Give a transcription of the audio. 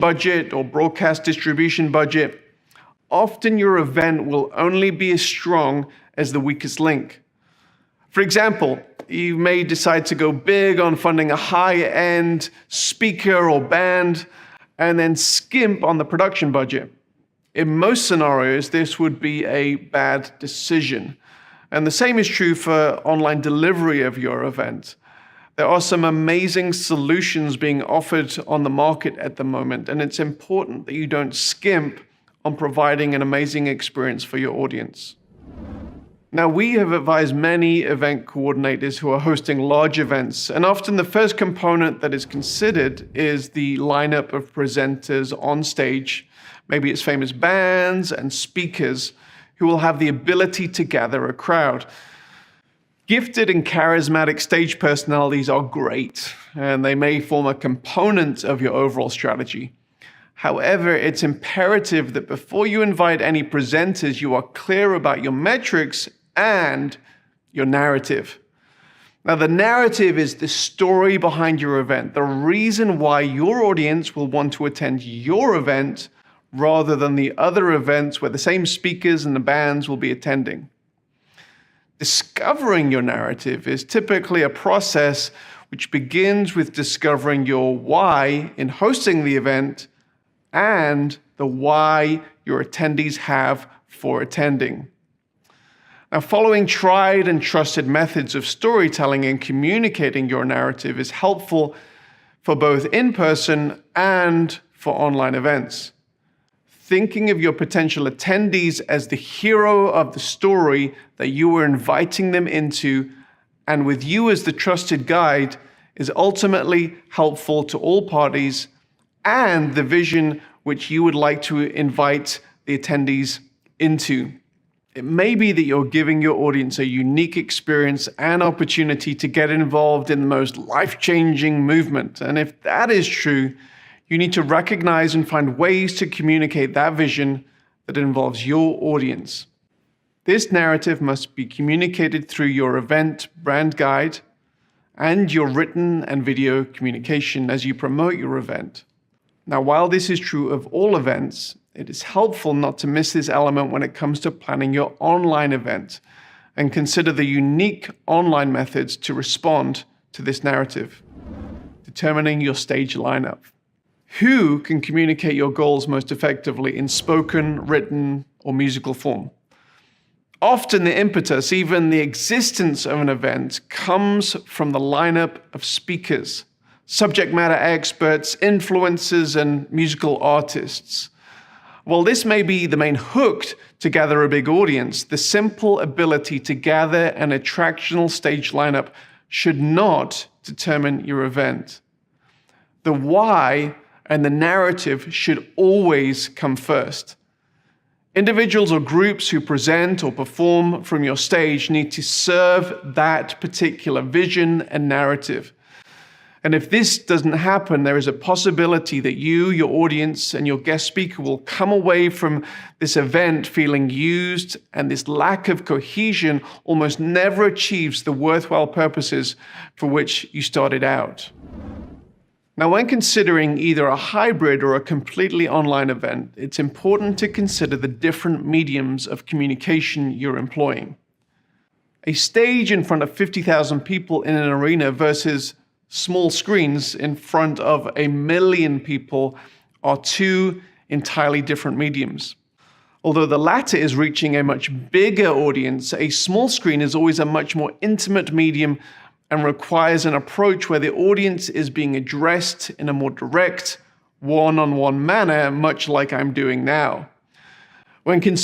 budget or broadcast distribution budget, often your event will only be as strong as the weakest link. For example, you may decide to go big on funding a high-end speaker or band and then skimp on the production budget. In most scenarios, this would be a bad decision. And the same is true for online delivery of your event. There are some amazing solutions being offered on the market at the moment, and it's important that you don't skimp on providing an amazing experience for your audience. Now, we have advised many event coordinators who are hosting large events, and often the first component that is considered is the lineup of presenters on stage. Maybe it's famous bands and speakers who will have the ability to gather a crowd. Gifted and charismatic stage personalities are great, and they may form a component of your overall strategy. However, it's imperative that before you invite any presenters, you are clear about your metrics and your narrative. Now, the narrative is the story behind your event, the reason why your audience will want to attend your event rather than the other events where the same speakers and the bands will be attending. Discovering your narrative is typically a process which begins with discovering your why in hosting the event and the why your attendees have for attending. Now, following tried and trusted methods of storytelling and communicating your narrative is helpful for both in-person and for online events. Thinking of your potential attendees as the hero of the story that you are inviting them into, and with you as the trusted guide, is ultimately helpful to all parties and the vision which you would like to invite the attendees into. It may be that you're giving your audience a unique experience and opportunity to get involved in the most life-changing movement. And if that is true, you need to recognize and find ways to communicate that vision that involves your audience. This narrative must be communicated through your event brand guide and your written and video communication as you promote your event. Now, while this is true of all events, it is helpful not to miss this element when it comes to planning your online event, and consider the unique online methods to respond to this narrative. Determining your stage lineup. Who can communicate your goals most effectively in spoken, written, or musical form? Often the impetus, even the existence of an event, comes from the lineup of speakers, subject matter experts, influencers, and musical artists. While this may be the main hook to gather a big audience, the simple ability to gather an attractional stage lineup should not determine your event. The why and the narrative should always come first. Individuals or groups who present or perform from your stage need to serve that particular vision and narrative. And if this doesn't happen, there is a possibility that you, your audience, and your guest speaker will come away from this event feeling used, and this lack of cohesion almost never achieves the worthwhile purposes for which you started out. Now, when considering either a hybrid or a completely online event, it's important to consider the different mediums of communication you're employing. A stage in front of 50,000 people in an arena versus small screens in front of 1 million people are two entirely different mediums. Although the latter is reaching a much bigger audience, a small screen is always a much more intimate medium and requires an approach where the audience is being addressed in a more direct, one-on-one manner, much like I'm doing now. When